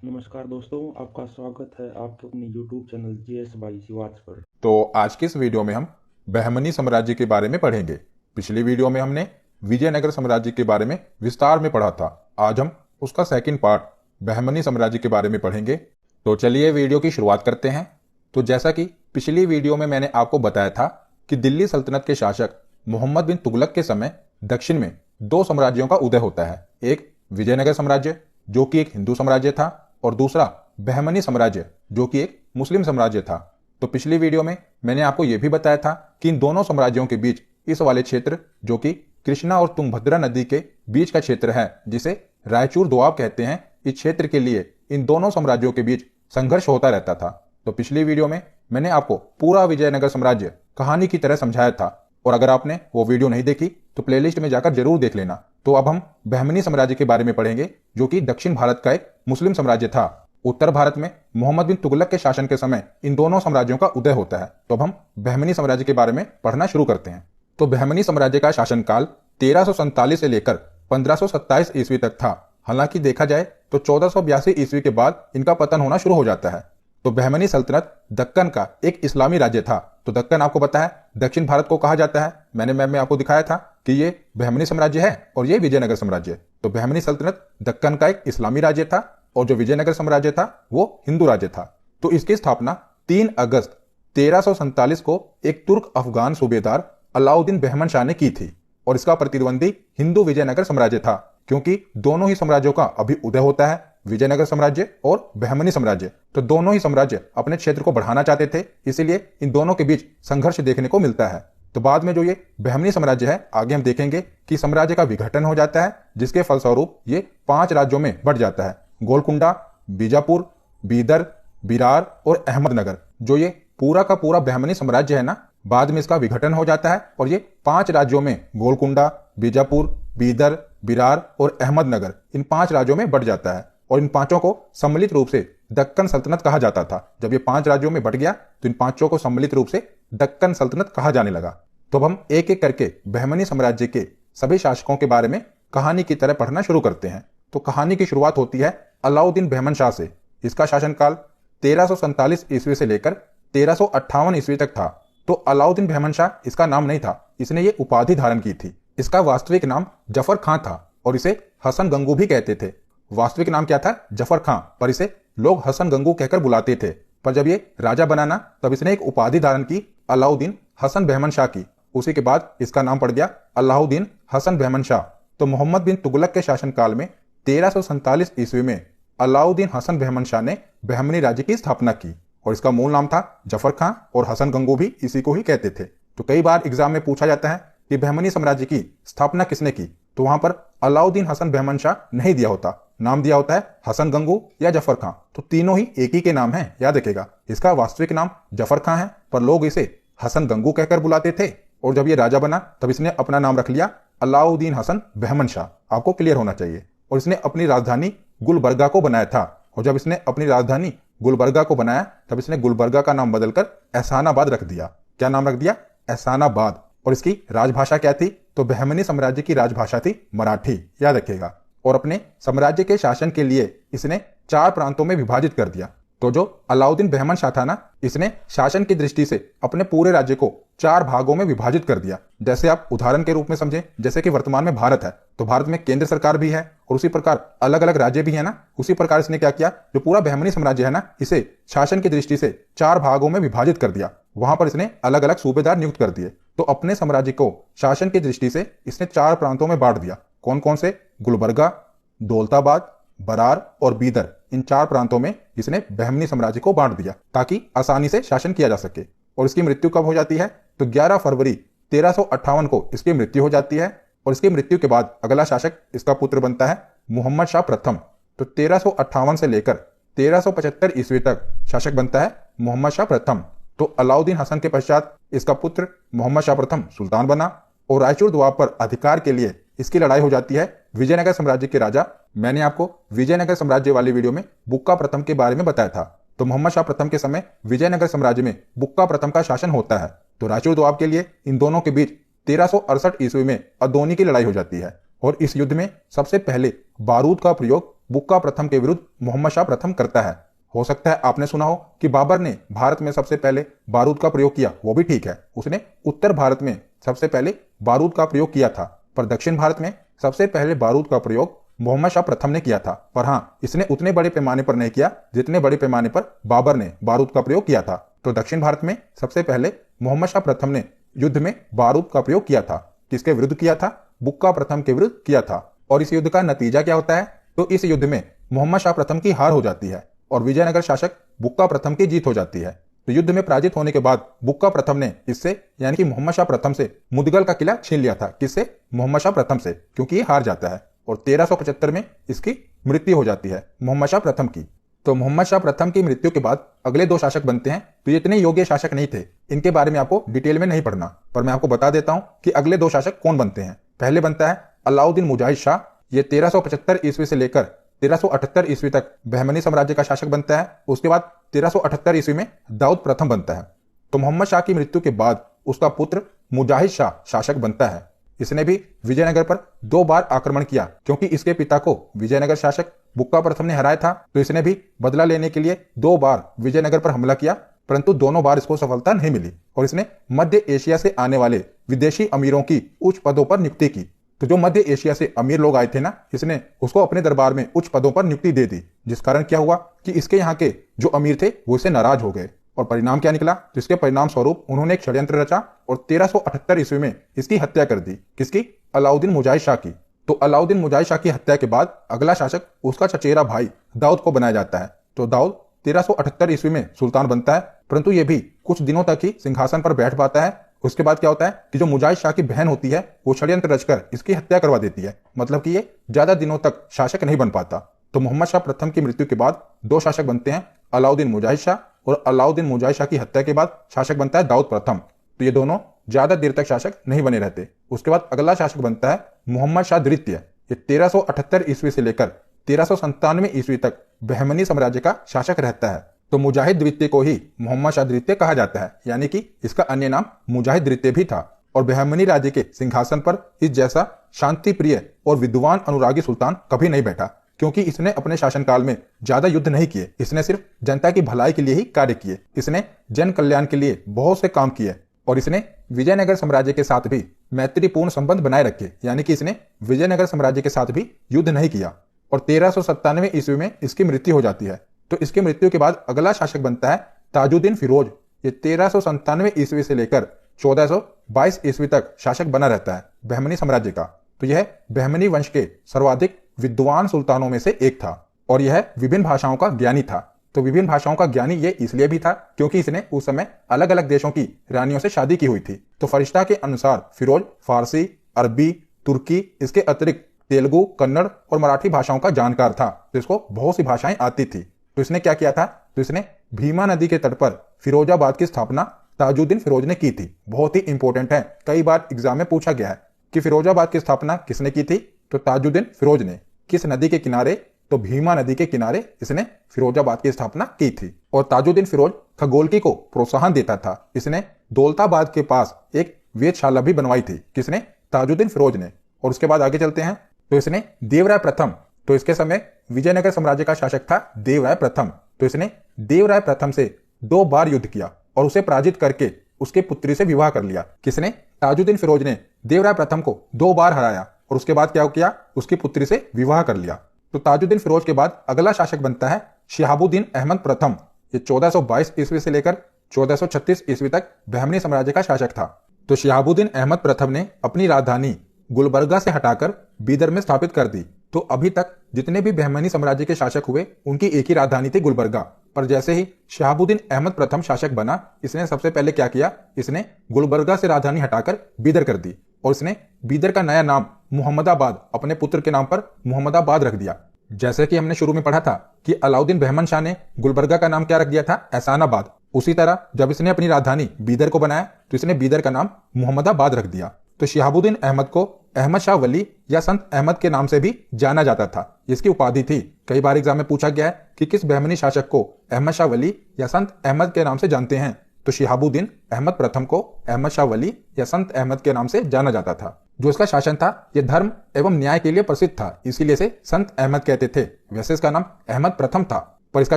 नमस्कार दोस्तों, आपका स्वागत है आपके अपने YouTube channel GS by Shivaj पर। तो आज की इस वीडियो में हम बहमनी साम्राज्य के बारे में पढ़ेंगे। पिछली वीडियो में हमने विजयनगर साम्राज्य के बारे में विस्तार में पढ़ा था। आज हम उसका सेकंड पार्ट बहमनी साम्राज्य के बारे में पढ़ेंगे। तो चलिए वीडियो की शुरुआत करते हैं। तो जैसा कि पिछली वीडियो में मैंने आपको बताया था कि दिल्ली सल्तनत के शासक मोहम्मद बिन तुगलक के समय दक्षिण में दो साम्राज्यों का उदय होता है। एक विजयनगर साम्राज्य जो कि एक हिंदू साम्राज्य था, और दूसरा बहमनी साम्राज्य जो कि एक मुस्लिम साम्राज्य था। तो पिछली वीडियो में मैंने आपको यह भी बताया था कि इन दोनों साम्राज्यों के बीच इस वाले क्षेत्र जो कि कृष्णा और तुंगभद्रा नदी के बीच का क्षेत्र है, जिसे रायचूर दोआब कहते हैं, इस क्षेत्र के लिए इन दोनों साम्राज्यों के बीच संघर्ष होता रहता था। तो पिछली वीडियो में मैंने आपको पूरा विजयनगर साम्राज्य कहानी की तरह समझाया था, और अगर आपने वो वीडियो नहीं देखी तो प्लेलिस्ट में जाकर जरूर देख लेना। तो अब हम बहमनी साम्राज्य के बारे में पढ़ेंगे जो कि दक्षिण भारत का एक मुस्लिम साम्राज्य था। उत्तर भारत में मोहम्मद बिन तुगलक के शासन के समय इन दोनों साम्राज्यों का उदय होता है। तो अब हम बहमनी साम्राज्य के बारे में पढ़ना शुरू करते हैं। तो बहमनी साम्राज्य का शासनकाल 1347 से लेकर 1527 ईस्वी तक था। हालांकि देखा जाए तो 1482 ईस्वी के बाद इनका पतन होना शुरू हो जाता है। तो बहमनी सल्तनत दक्कन का एक इस्लामी राज्य था। तो दक्कन आपको पता है दक्षिण भारत को कहा जाता है। मैंने मैप में आपको दिखाया था कि ये बहमनी साम्राज्य है और ये विजयनगर साम्राज्य। तो बहमनी सल्तनत दक्कन का एक इस्लामी राज्य था, और जो विजयनगर साम्राज्य था वो हिंदू राज्य था। तो इसकी स्थापना 3 अगस्त 1347 को एक तुर्क अफगान सूबेदार अलाउद्दीन बहमन शाह ने की थी, और इसका प्रतिद्वंदी हिंदू विजयनगर साम्राज्य था, क्योंकि दोनों ही साम्राज्यों का अभी उदय होता है, विजयनगर साम्राज्य और बहमनी साम्राज्य। तो दोनों ही साम्राज्य अपने क्षेत्र को बढ़ाना चाहते थे, इसीलिए इन दोनों के बीच संघर्ष देखने को मिलता है। तो बाद में जो ये बहमनी साम्राज्य है, आगे हम देखेंगे कि साम्राज्य का विघटन हो जाता है, जिसके फलस्वरूप ये 5 राज्यों में बढ़ जाता है। गोलकुंडा, बीजापुर, बीदर, बिरार और अहमदनगर, जो ये पूरा का पूरा बहमनी साम्राज्य है ना, बाद में इसका विघटन हो जाता है और ये 5 राज्यों में गोलकुंडा, बीजापुर, बीदर, बिरार और अहमदनगर, इन 5 राज्यों में बढ़ जाता है। और इन 5 को सम्मिलित रूप से दक्कन सल्तनत कहा जाता था। जब ये 5 राज्यों में बढ़ गया तो इन 5 को सम्मिलित रूप से दक्कन सल्तनत कहा जाने लगा। तो अब हम एक एक करके बहमनी साम्राज्य के सभी शासकों के बारे में कहानी की तरह पढ़ना शुरू करते हैं। तो कहानी की शुरुआत होती है अलाउद्दीन बहमन शाह से। इसका शासनकाल 1347 ईस्वी से लेकर 1358 ईस्वी तक था। तो अलाउद्दीन बहमन शाह इसका नाम नहीं था, इसने ये उपाधि धारण की थी। इसका वास्तविक नाम जफर खां था, और इसे हसन गंगू भी कहते थे। वास्तविक नाम क्या था? जफर खां, पर इसे लोग हसन गंगू कहकर बुलाते थे। पर जब ये राजा बना ना, तब इसने एक उपाधि धारण की अलाउद्दीन हसन बहमन शाह की। उसी के बाद इसका नाम पड़ गया अलाउद्दीन हसन बहमन शाह। तो मोहम्मद बिन तुगलक के शासनकाल में 1347 ईस्वी में अलाउद्दीन हसन बहमन शाह ने बहमनी राज्य की स्थापना की, और इसका मूल नाम था जफर खां, और हसन गंगू भी इसी को ही कहते थे। तो कई बार एग्जाम में पूछा जाता है कि बहमनी साम्राज्य की स्थापना किसने की, तो वहां पर अलाउद्दीन हसन बहमन शाह नहीं दिया होता, नाम दिया होता है हसन गंगू या जफर खां। तो तीनों ही एक ही के नाम हैं, याद रखेगा। इसका वास्तविक नाम जफर खां है, पर लोग इसे हसन गंगू कहकर बुलाते थे। और जब ये राजा बना तब इसने अपना नाम रख लिया अलाउद्दीन हसन बहमन शाह। आपको क्लियर होना चाहिए। और इसने अपनी राजधानी गुलबर्गा को बनाया था, और जब इसने अपनी राजधानी गुलबर्गा को बनाया तब इसने गुलबर्गा का नाम बदलकर एहसानाबाद रख दिया। क्या नाम रख दिया? एहसानाबाद। और इसकी राजभाषा क्या थी? तो बहमनी साम्राज्य की राजभाषा थी मराठी, याद रखिएगा। और अपने साम्राज्य के शासन के लिए इसने 4 प्रांतों में विभाजित कर दिया। तो जो अलाउद्दीन बहमन शाह था ना, इसने शासन की दृष्टि से अपने पूरे राज्य को 4 भागों में विभाजित कर दिया। जैसे आप उदाहरण के रूप में समझें, जैसे कि वर्तमान में भारत है, तो भारत में केंद्र सरकार भी है और उसी प्रकार अलग अलग राज्य भी है ना। उसी प्रकार इसने क्या किया, जो पूरा बहमनी साम्राज्य है ना, इसे शासन की दृष्टि से 4 भागों में विभाजित कर दिया। वहां पर इसने अलग अलग सूबेदार नियुक्त कर दिए। तो अपने साम्राज्य को शासन की दृष्टि से इसने 4 प्रांतों में बांट दिया। कौन कौन से? गुलबर्गा, दौलताबाद, बरार और बीदर, इन 4 प्रांतों में इसने बहमनी साम्राज्य को बांट दिया, ताकि आसानी से शासन किया जा सके। और इसकी मृत्यु कब हो जाती है? तो 11 फरवरी 1358 को इसकी मृत्यु हो जाती है। और इसकी मृत्यु के बाद अगला शासक इसका पुत्र बनता है मोहम्मद शाह प्रथम। तो 1358 से लेकर 1375 ईस्वी तक शासक बनता है मोहम्मद शाह प्रथम। तो अलाउद्दीन हसन के पश्चात इसका पुत्र मोहम्मद शाह प्रथम सुल्तान बना, और रायचूर दोआब पर अधिकार के लिए इसकी लड़ाई हो जाती है विजयनगर साम्राज्य के राजा। मैंने आपको विजयनगर साम्राज्य वाली वीडियो में बुक्का प्रथम के बारे में बताया था। तो मोहम्मद शाह प्रथम के समय विजयनगर साम्राज्य में बुक्का प्रथम का शासन होता है। तो रायचूर दोआब के लिए इन दोनों के बीच 1368 ईस्वी में अदोनी की लड़ाई हो जाती है, और इस युद्ध में सबसे पहले बारूद का प्रयोग बुक्का प्रथम के विरुद्ध मोहम्मद शाह प्रथम करता है। हो सकता है आपने सुना हो कि बाबर ने भारत में सबसे पहले बारूद का प्रयोग किया, वो भी ठीक है, उसने उत्तर भारत में सबसे पहले बारूद का प्रयोग किया था, पर दक्षिण भारत में सबसे पहले बारूद का प्रयोग मोहम्मद शाह प्रथम ने किया था। पर हाँ, इसने उतने बड़े पैमाने पर नहीं किया जितने बड़े पैमाने पर बाबर ने बारूद का प्रयोग किया था। तो दक्षिण भारत में सबसे पहले मोहम्मद शाह प्रथम ने युद्ध में बारूद का प्रयोग किया था। किसके विरुद्ध किया था? बुक्का प्रथम के विरुद्ध किया था। और इस युद्ध का नतीजा क्या होता है? तो इस युद्ध में मोहम्मद शाह प्रथम की हार हो जाती है और विजयनगर शासक बुक्का प्रथम की जीत हो जाती है। तो युद्ध में पराजित होने के बाद बुक्का प्रथम ने इससे यानी कि मोहम्मद शाह प्रथम से मुदगल का किला छीन लिया था। किससे? मोहम्मद शाह प्रथम से, क्योंकि ये हार जाता है और 1375 में इसकी मृत्यु हो जाती है मोहम्मद शाह प्रथम की। तो मोहम्मद शाह प्रथम की मृत्यु के बाद अगले 2 शासक बनते हैं। तो ये इतने योग्य शासक नहीं थे, इनके बारे में आपको डिटेल में नहीं पढ़ना, पर मैं आपको बता देता हूं कि अगले 2 शासक कौन बनते हैं। पहले बनता है अलाउद्दीन मुजाहिद शाह। ये 1375 ईस्वी से लेकर 1378 ईस्वी तक बहमनी साम्राज्य का शासक बनता है। उसके बाद 1378 ईस्वी में दाऊद प्रथम बनता है। तो मोहम्मद शाह की मृत्यु के बाद उसका पुत्र मुजाहिद शाह शासक बनता है। इसने भी विजयनगर पर 2 बार आक्रमण किया, क्योंकि इसके पिता को विजयनगर शासक बुक्का प्रथम ने हराया था। तो इसने भी बदला लेने के लिए 2 बार विजयनगर पर हमला किया, परंतु दोनों बार इसको सफलता नहीं मिली और इसने मध्य एशिया से आने वाले विदेशी अमीरों की उच्च पदों पर नियुक्ति की। तो जो मध्य एशिया से अमीर लोग आए थे ना, इसने उसको अपने दरबार में उच्च पदों पर नियुक्ति दे दी, जिस कारण क्या हुआ कि इसके यहाँ के जो अमीर थे वो इससे नाराज हो गए। और परिणाम क्या निकला? तो इसके परिणाम स्वरूप उन्होंने एक षड्यंत्र रचा और 1378 ईस्वी में इसकी हत्या कर दी। किसकी? अलाउद्दीन मुजाहिद शाह की। तो अलाउद्दीन मुजाहिद शाह की हत्या के बाद अगला शासक उसका चचेरा भाई दाऊद को बनाया जाता है। तो दाऊद 1378 ईस्वी में सुल्तान बनता है, परंतु ये भी कुछ दिनों तक ही सिंहासन पर बैठ पाता है। उसके बाद क्या होता है कि जो मुजाहिद शाह की बहन होती है वो षड्यंत्र रचकर इसकी हत्या करवा देती है, मतलब कि ये ज्यादा दिनों तक शासक नहीं बन पाता। तो मोहम्मद शाह प्रथम की मृत्यु के बाद 2 शासक बनते हैं, अलाउद्दीन मुजाहिद शाह, और अलाउद्दीन मुजाहिद शाह की हत्या के बाद शासक बनता है दाऊद प्रथम। तो ये दोनों ज्यादा देर तक शासक नहीं बने रहते। उसके बाद अगला शासक बनता है मोहम्मद शाह द्वितीय। ये 1378 ईस्वी से लेकर 1397 ईस्वी तक बहमनी साम्राज्य का शासक रहता है। तो मुजाहिद द्वितीय को ही मोहम्मद शाह द्वितीय कहा जाता है, यानी कि इसका अन्य नाम मुजाहिद द्वितीय भी था। और बहमनी राज्य के सिंहासन पर इस जैसा शांति प्रिय और विद्वान अनुरागी सुल्तान कभी नहीं बैठा, क्योंकि इसने अपने शासनकाल में ज्यादा युद्ध नहीं किए। इसने सिर्फ जनता की भलाई के लिए ही कार्य किए। इसने जन कल्याण के लिए बहुत से काम किए और इसने विजयनगर साम्राज्य के साथ भी मैत्रीपूर्ण संबंध बनाए रखे, यानी कि इसने विजयनगर साम्राज्य के साथ भी युद्ध नहीं किया। और 1397 ईस्वी में इसकी मृत्यु हो जाती है। तो इसकी मृत्यु के बाद अगला शासक बनता है ताजुद्दीन फिरोज। ये 1397 ईस्वी से लेकर 1422 ईस्वी तक शासक बना रहता है बहमनी साम्राज्य का। तो यह बहमनी वंश के सर्वाधिक विद्वान सुल्तानों में से एक था और यह विभिन्न भाषाओं का ज्ञानी था। तो विभिन्न भाषाओं का ज्ञानी ये इसलिए भी था क्योंकि इसने उस समय अलग अलग देशों की रानियों से शादी की हुई थी। तो फरिश्ता के अनुसार फिरोज फारसी, अरबी, तुर्की, इसके अतिरिक्त तेलुगु, कन्नड़ और मराठी भाषाओं का जानकार था। तो इसको बहुत सी भाषाएं आती थी। तो इसने क्या किया था? तो इसने भीमा नदी के तट पर फिरोजाबाद की स्थापना ताजुद्दीन फिरोज ने की थी। बहुत ही इंपॉर्टेंट है, कई बार एग्जाम में पूछा गया है कि फिरोजाबाद की स्थापना किसने की थी? तो ताजुद्दीन फिरोज ने। किस नदी के किनारे? तो भीमा नदी के किनारे इसने फिरोजाबाद की स्थापना की थी। और ताजुद्दीन फिरोज खगोलकी को प्रोत्साहन देता था। इसने दौलताबाद के पास एक वेधशाला भी बनवाई थी। किसने? ताजुद्दीन फिरोज ने। और उसके बाद आगे चलते हैं। तो इसने देवराय प्रथम, तो इसके समय विजयनगर साम्राज्य का शासक था देवराय प्रथम। तो इसने देवराय प्रथम से 2 बार युद्ध किया और उसे पराजित करके उसके पुत्री से विवाह कर लिया। किसने? ताजुद्दीन फिरोज ने देवराय प्रथम को 2 बार हराया और उसके बाद क्या किया? उसकी पुत्री से विवाह कर लिया। तो ताजुद्दीन फिरोज के बाद अगला शासक बनता है शिहाबुद्दीन अहमद प्रथम। ये 1422 ईस्वी से लेकर 1436 ईस्वी तक बहमनी साम्राज्य का शासक था। तो शिहाबुद्दीन अहमद प्रथम ने अपनी राजधानी गुलबर्गा से हटाकर बीदर में स्थापित कर दी। तो अभी तक जितने भी बहमनी साम्राज्य के शासक हुए उनकी एक ही राजधानी थी गुलबर्गा। पर जैसे ही शिहाबुद्दीन अहमद प्रथम शासक बना, इसने सबसे पहले क्या किया? इसने गुलबर्गा से राजधानी हटाकर बीदर कर दी और इसने बीदर का नया नाम मुहम्मदाबाद अपने पुत्र के नाम पर मुहम्मदाबाद रख दिया। जैसे कि हमने शुरू में पढ़ा था कि अलाउद्दीन बहमन शाह ने गुलबर्गा का नाम क्या रख दिया था? एहसानाबाद। उसी तरह जब इसने अपनी राजधानी बीदर को बनाया तो इसने बीदर का नाम मुहम्मदाबाद रख दिया। तो शिहाबुद्दीन अहमद को अहमद शाह वली या संत अहमद के नाम से भी जाना जाता था। इसकी उपाधि थी। कई बार एग्जाम में पूछा गया है कि किस बहमनी शासक को अहमद शाह वली या संत अहमद के नाम से जानते हैं? तो शिहाबुद्दीन अहमद प्रथम को अहमद शाह वली या संत अहमद के नाम से जाना जाता था। जो इसका शासन था यह धर्म एवं न्याय के लिए प्रसिद्ध था, इसीलिए इसे संत अहमद कहते थे। वैसे इसका नाम अहमद प्रथम था, पर इसका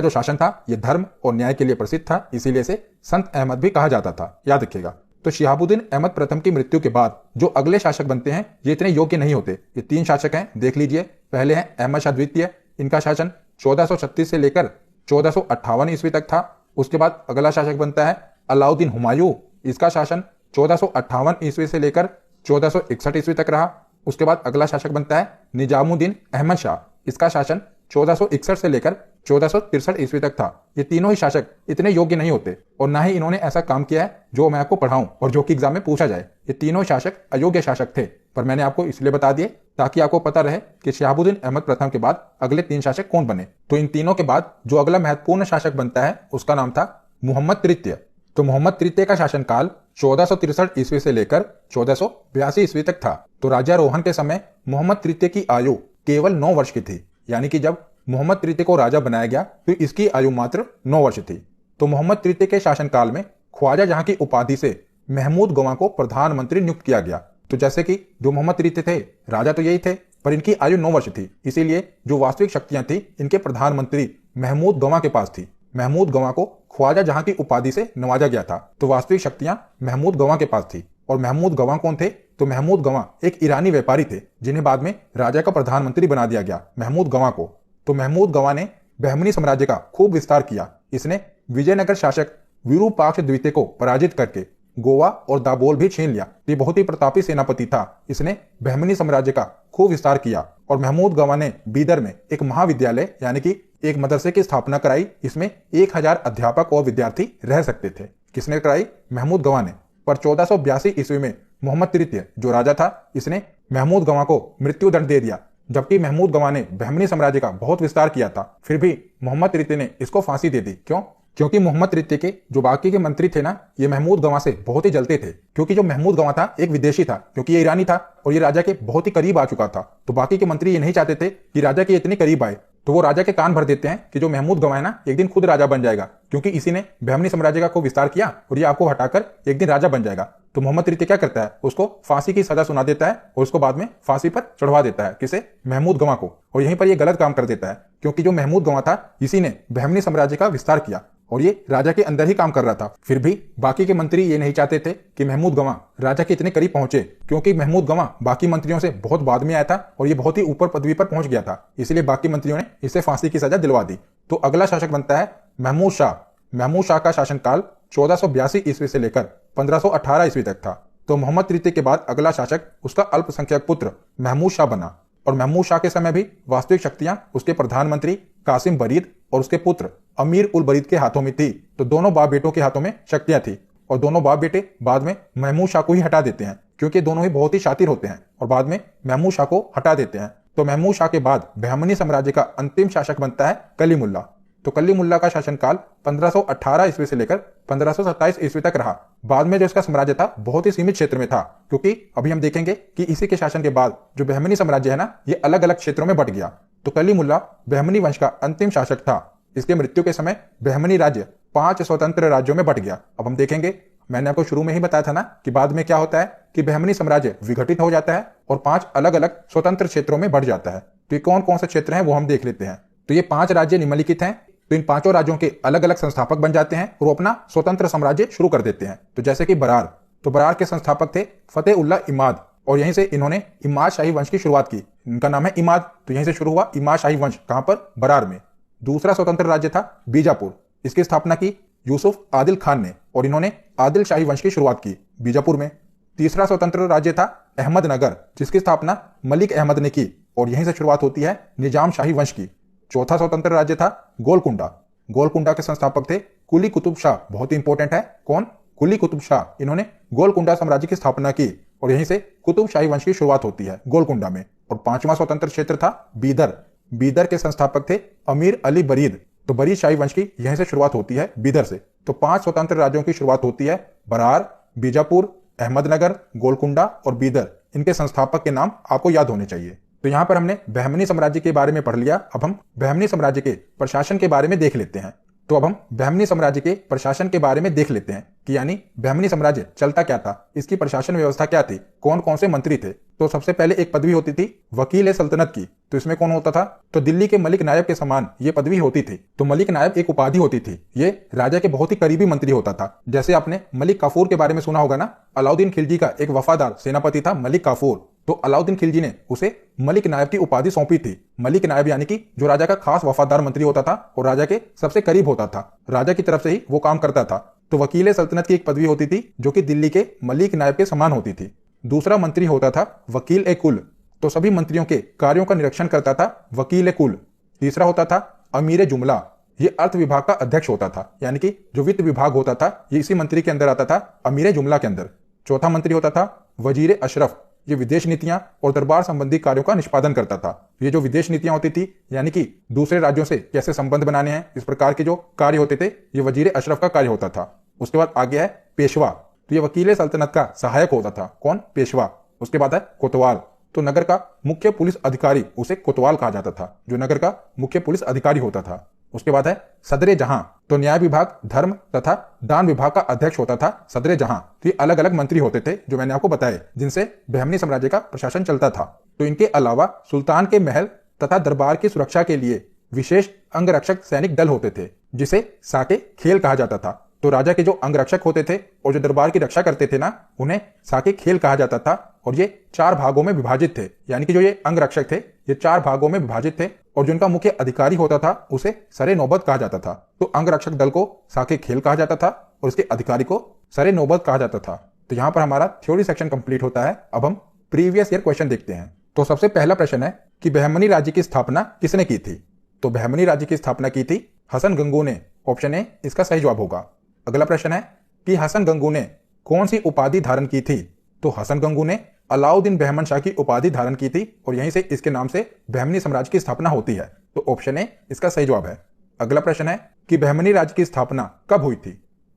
जो शासन था यह धर्म और न्याय के लिए प्रसिद्ध था, इसीलिए इसे संत अहमद भी कहा जाता था। याद रखिएगा। तो शिहाबुद्दीन अहमद प्रथम की मृत्यु के बाद जो अगले शासक बनते हैं ये इतने योग्य नहीं होते। ये 3 शासक हैं, देख लीजिए। पहले हैं अहमद शाह द्वितीय, इनका शासन 1436 से लेकर 1458 ईस्वी तक था। उसके बाद अगला शासक बनता है अलाउद्दीन हुमायूं, इसका शासन 1458 ईस्वी से लेकर 1461 ईस्वी तक रहा। उसके बाद अगला शासक बनता है निजामुद्दीन अहमद शाह, इसका शासन 1461 से लेकर 1463 ईस्वी तक था। ये तीनों ही शासक इतने योग्य नहीं होते और ना ही इन्होंने ऐसा काम किया है जो मैं आपको पढ़ाऊं और जो कि एग्जाम में पूछा जाए। ये तीनों शासक अयोग्य शासक थे, पर मैंने आपको इसलिए बता दिए ताकि आपको पता रहे कि शिहाबुद्दीन अहमद प्रथम के बाद अगले 3 शासक कौन बने। तो इन तीनों के बाद जो अगला महत्वपूर्ण शासक बनता है उसका नाम था मोहम्मद तृतीय। तो मोहम्मद तृतीय का शासनकाल 1463 ईस्वी से लेकर 1482 ईस्वी तक था। तो राजारोहण के समय मोहम्मद तृतीय की आयु केवल 9 वर्ष की थी, यानी कि जब मोहम्मद तृतीय को राजा बनाया गया तो इसकी आयु मात्र 9 वर्ष थी। तो मोहम्मद तृतीय के शासनकाल में ख्वाजा जहां की उपाधि से महमूद गवां को प्रधानमंत्री नियुक्त किया गया। तो जैसे कि जो मोहम्मद तृतीय थे राजा तो यही थे, पर इनकी आयु 9 वर्ष थी, इसीलिए जो वास्तविक शक्तियां थी इनके प्रधानमंत्री महमूद गवां के पास थी। महमूद गवां को ख्वाजा जहां की उपाधि से नवाजा गया था, तो वास्तविक शक्तियां महमूद गवां के पास थी। और महमूद गवां कौन थे? तो महमूद गवां एक ईरानी व्यापारी थे जिन्हें बाद में राजा का प्रधानमंत्री बना दिया गया, महमूद गवां को। तो महमूद गवां ने बहमनी साम्राज्य का खूब विस्तार किया। इसने विजयनगर शासक विरूपाक्ष द्वितीय को पराजित करके गोवा और दाबोल भी छीन लिया। ये बहुत ही प्रतापी सेनापति था। इसने बहमनी साम्राज्य का खूब विस्तार किया और महमूद गवां ने बीदर में एक महाविद्यालय यानी कि एक मदरसे की स्थापना कराई। इसमें 1000 अध्यापक और विद्यार्थी रह सकते थे। किसने कराई? महमूद गवां ने। पर 1482 ईस्वी में मोहम्मद तृतीय जो राजा था इसने महमूद गवां को मृत्यु दंड दे दिया, जबकि महमूद गवां ने बहमनी साम्राज्य का बहुत विस्तार किया था। फिर भी मोहम्मद तृतीय ने इसको फांसी दे दी। क्यों? क्योंकि मोहम्मद तृतीय के जो बाकी के मंत्री थे ना, ये महमूद गवां से बहुत ही जलते थे। क्योंकि जो महमूद गवां था एक विदेशी था, क्योंकि ये ईरानी था और ये राजा के बहुत ही करीब आ चुका था। तो बाकी के मंत्री ये नहीं चाहते थे कि राजा के इतने करीब आए, तो वो राजा के कान भर देते हैं कि जो महमूद गवां है ना एक दिन खुद राजा बन जाएगा, क्योंकि इसी ने बहमनी साम्राज्य का खूब विस्तार किया और ये आपको हटाकर एक दिन राजा बन जाएगा। तो मोहम्मद तृतीय क्या करता है? उसको फांसी की सजा सुना देता है और उसको बाद में फांसी पर चढ़वा देता है। किसे? महमूद गवां को। और यहीं पर ये गलत काम कर देता है, क्योंकि जो महमूद गवां था इसी ने बहमनी साम्राज्य का विस्तार किया और ये राजा के अंदर ही काम कर रहा था। फिर भी बाकी के मंत्री ये नहीं चाहते थे कि महमूद गवां राजा के इतने करीब पहुंचे, क्योंकि महमूद गवां बाकी मंत्रियों से बहुत बाद में आया था और ये बहुत ही ऊपर पदवी पर पहुंच गया था। इसलिए बाकी मंत्रियों ने इसे फांसी की सजा दिलवा दी। तो अगला शासक बनता है महमूद शाह। महमूद शाह का शासनकाल 1482 ईस्वी से लेकर 1518 ईस्वी तक था। तो मोहम्मद तृतीय के बाद अगला शासक उसका अल्पसंख्यक पुत्र महमूद शाह बना। और महमूद शाह के समय भी वास्तविक शक्तियां उसके प्रधानमंत्री कासिम बरीद और उसके पुत्र अमीर उल बरीद के हाथों में थी। तो दोनों बाप बेटों के हाथों में शक्तियां थी और दोनों बाप बेटे बाद में महमूद शाह को ही हटा देते हैं, क्योंकि दोनों ही बहुत ही शातिर होते हैं और बाद में महमूद शाह को हटा देते हैं। तो महमूद शाह के बाद बहमनी साम्राज्य का अंतिम शासक बनता है कलीमुल्ला। तो कलीमुल्ला का शासनकाल 1518 ईस्वी से लेकर 1527 ईस्वी तक रहा। बाद में जो इसका साम्राज्य था बहुत ही सीमित क्षेत्र में था, क्योंकि अभी हम देखेंगे कि इसी के शासन के बाद जो बहमनी साम्राज्य है ना ये अलग अलग क्षेत्रों में बंट गया। तो कलीमुल्ला बहमनी वंश का अंतिम शासक था। इसके मृत्यु के समय बहमनी राज्य 5 स्वतंत्र राज्यों में बंट गया। अब हम देखेंगे, मैंने आपको शुरू में ही बताया था ना कि बाद में क्या होता है कि बहमनी साम्राज्य विघटित हो जाता है और 5 अलग अलग स्वतंत्र क्षेत्रों में बढ़ जाता है। तो ये कौन कौन से क्षेत्र हैं वो हम देख लेते हैं। तो ये 5 राज्य निम्नलिखित हैं। तो इन 5 राज्यों के अलग अलग संस्थापक बन जाते हैं और वो अपना स्वतंत्र साम्राज्य शुरू कर देते हैं। तो जैसे कि बरार, तो बरार के संस्थापक थे फतेह उल्लाह इमाद और यहीं से इन्होंने इमाद शाही वंश की शुरुआत की। इनका नाम है इमाद, तो यहीं से शुरू हुआ इमाद शाही वंश। कहां पर? बरार में। दूसरा स्वतंत्र राज्य था बीजापुर। इसकी स्थापना की यूसुफ आदिल खान ने और इन्होंने आदिल शाही वंश की शुरुआत की बीजापुर में। तीसरा स्वतंत्र राज्य था अहमदनगर, जिसकी स्थापना मलिक अहमद ने की और यहीं से शुरुआत होती है निजाम शाही वंश की। चौथा स्वतंत्र राज्य था गोलकुंडा। गोलकुंडा के संस्थापक थे कुली कुतुब शाह। बहुत ही इंपॉर्टेंट है, कौन? कुली कुतुब शाह। इन्होंने गोलकुंडा साम्राज्य की स्थापना की और यहीं से कुतुब शाही वंश की शुरुआत होती है गोलकुंडा में। और 5वां स्वतंत्र क्षेत्र था बीदर। बीदर के संस्थापक थे अमीर अली बरीद। तो बरीद शाही वंश की यहीं से शुरुआत होती है बीदर से। तो 5 स्वतंत्र राज्यों की शुरुआत होती है बरार, बीजापुर, अहमदनगर, गोलकुंडा और बीदर। इनके संस्थापक के नाम आपको याद होने चाहिए। तो यहां पर हमने बहमनी साम्राज्य के बारे में पढ़ लिया। अब हम बहमनी साम्राज्य के प्रशासन के बारे में देख लेते हैं। तो अब हम बहमनी साम्राज्य के प्रशासन के बारे में देख लेते हैं कि यानी बहमनी साम्राज्य चलता क्या था, इसकी प्रशासन व्यवस्था क्या थी, कौन कौन से मंत्री थे। तो सबसे पहले एक पदवी होती थी वकील सल्तनत की। तो इसमें कौन होता था, तो दिल्ली के मलिक नायब के समान ये पदवी होती थी। तो मलिक नायब एक उपाधि होती थी, ये राजा के बहुत ही करीबी मंत्री होता था। जैसे आपने मलिक काफूर के बारे में सुना होगा ना, अलाउद्दीन खिलजी का एक वफादार सेनापति था मलिक काफूर। तो अलाउद्दीन खिलजी ने उसे मलिक नायब की उपाधि सौंपी थी। मलिक नायब यानी कि जो राजा का खास वफादार मंत्री होता था और राजा के सबसे करीब होता था, राजा की तरफ से ही वो काम करता था। तो वकील सल्तनत की एक पदवी होती थी जो कि दिल्ली के मलिक नायब के समान होती थी। दूसरा मंत्री होता था वकील ए कुल। तो सभी मंत्रियों के कार्यों का निरीक्षण करता था वकील ए कुल। तीसरा होता था अमीर जुमला, ये अर्थ विभाग का अध्यक्ष होता था, यानी कि जो वित्त विभाग होता था ये इसी मंत्री के अंदर आता था, अमीर जुमला के अंदर। चौथा मंत्री होता था वजीर अशरफ, ये विदेश नीतियां और दरबार संबंधी कार्यों का निष्पादन करता था। ये जो विदेश नीतियां होती थी यानी कि दूसरे राज्यों से कैसे संबंध बनाने हैं, इस प्रकार के जो कार्य होते थे, ये वजीर अशरफ का कार्य होता था। उसके बाद आगे है पेशवा। तो ये वकील सल्तनत का सहायक होता था। कौन, पेशवा। उसके बाद है कोतवाल। तो नगर का मुख्य पुलिस अधिकारी, उसे कोतवाल कहा जाता था, जो नगर का मुख्य पुलिस अधिकारी होता था। उसके बाद है सदरे जहां। तो न्याय विभाग, धर्म तथा दान विभाग का अध्यक्ष होता था सदरे जहां। तो ये अलग अलग मंत्री होते थे जो मैंने आपको बताए, जिनसे बहमनी साम्राज्य का प्रशासन चलता था। तो इनके अलावा सुल्तान के महल तथा दरबार की सुरक्षा के लिए विशेष अंगरक्षक सैनिक दल होते थे, जिसे साके खेल कहा जाता था। तो राजा के जो अंगरक्षक होते थे और जो दरबार की रक्षा करते थे ना, उन्हें साके खेल कहा जाता था। और ये 4 भागों में विभाजित थे, यानी कि जो ये अंगरक्षक थे ये 4 भागों में विभाजित थे। और जिनका मुख्य अधिकारी होता था उसे सरे नौबत कहा जाता था। तो अंगरक्षक दल को साके खेल कहा जाता था और उसके अधिकारी को सरे नौबत कहा जाता था। तो यहां पर हमारा थ्योरी सेक्शन कंप्लीट होता है। अब हम प्रीवियस ईयर क्वेश्चन देखते हैं। तो सबसे पहला प्रश्न है कि बहमनी राज्य की स्थापना किसने की थी। तो बहमनी राज्य की स्थापना की थी हसन गंगू ने। ऑप्शन ए इसका सही जवाब होगा। अगला प्रश्न है कि हसन गंगू ने कौन सी उपाधि धारण की थी। तो हसन गंगू ने अलाउद्दीन बहमन शाह की उपाधि धारण की थी और यहीं से इसके नाम से बहमनी साम्राज्य की स्थापना होती है। तो ऑप्शन ए इसका सही जवाब है। अगला प्रश्न है कि बहमनी राज्य की स्थापना कब हुई थी।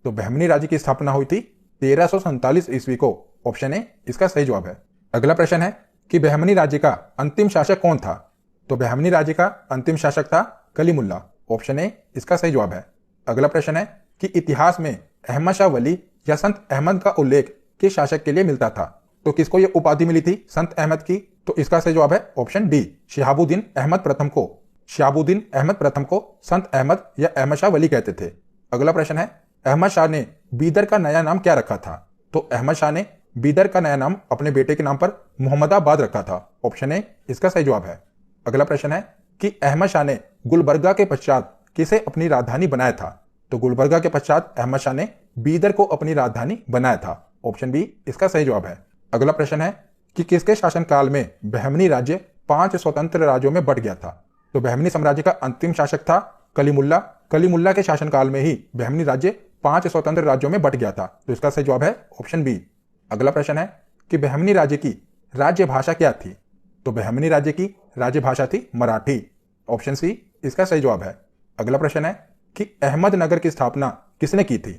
तो बहमनी राज्य की स्थापना हुई थी 1347 ईस्वी को। ऑप्शन ए इसका सही जवाब है। अगला प्रश्न है कि बहमनी राज्य का अंतिम शासक कौन था। तो बहमनी राज्य का अंतिम शासक था कलीमुल्ला। ऑप्शन ए इसका सही जवाब है। अगला प्रश्न है कि इतिहास में अहमद शाह वली या संत अहमद का उल्लेख किस शासक के लिए मिलता था। तो किसको यह उपाधि मिली थी संत अहमद की। तो इसका सही जवाब है ऑप्शन डी, शिहाबुद्दीन अहमद प्रथम को। शिहाबुद्दीन अहमद प्रथम को संत अहमद या अहमद शाह वली कहते थे। अगला प्रश्न है अहमद शाह ने बीदर का नया नाम क्या रखा था। तो अहमद शाह ने बीदर का नया नाम अपने बेटे के नाम पर मोहम्मदाबाद रखा था। ऑप्शन ए इसका सही जवाब है। अगला प्रश्न है कि अहमद शाह ने गुलबर्गा के पश्चात किसे अपनी राजधानी बनाया था। तो गुलबर्गा के पश्चात अहमद शाह ने बीदर को अपनी राजधानी बनाया था। ऑप्शन बी इसका सही जवाब है। अगला प्रश्न है कि किसके शासनकाल में बहमनी राज्य 5 स्वतंत्र राज्यों में बंट गया था। तो बहमनी साम्राज्य का अंतिम शासक था कलीमुल्ला। कलीमुल्ला के शासनकाल में ही बहमनी राज्य 5 स्वतंत्र राज्यों में बंट गया था। तो इसका सही जवाब है ऑप्शन बी। अगला प्रश्न है कि बहमनी राज्य की राज्य भाषा क्या थी। तो बहमनी राज्य की राज्य भाषा थी मराठी। ऑप्शन सी इसका सही जवाब है। अगला प्रश्न है कि अहमदनगर की स्थापना किसने की थी।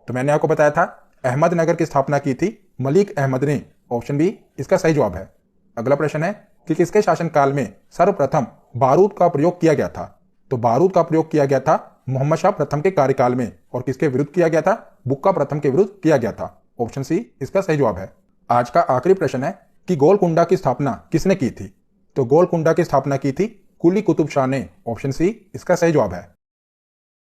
तो मैंने आपको बताया था अहमदनगर की स्थापना की थी मलिक अहमद ने। ऑप्शन बी इसका सही जवाब है। अगला प्रश्न है कि किसके शासनकाल में सर्वप्रथम बारूद का प्रयोग किया गया था। तो बारूद का प्रयोग किया गया था मोहम्मद शाह प्रथम के कार्यकाल में। और किसके विरुद्ध किया गया था, बुक्का प्रथम के विरुद्ध किया गया था। ऑप्शन सी इसका सही जवाब है। आज का आखिरी प्रश्न है कि गोलकुंडा की स्थापना किसने की थी। तो गोलकुंडा की स्थापना की थी कुली कुतुब शाह ने। ऑप्शन सी इसका सही जवाब है।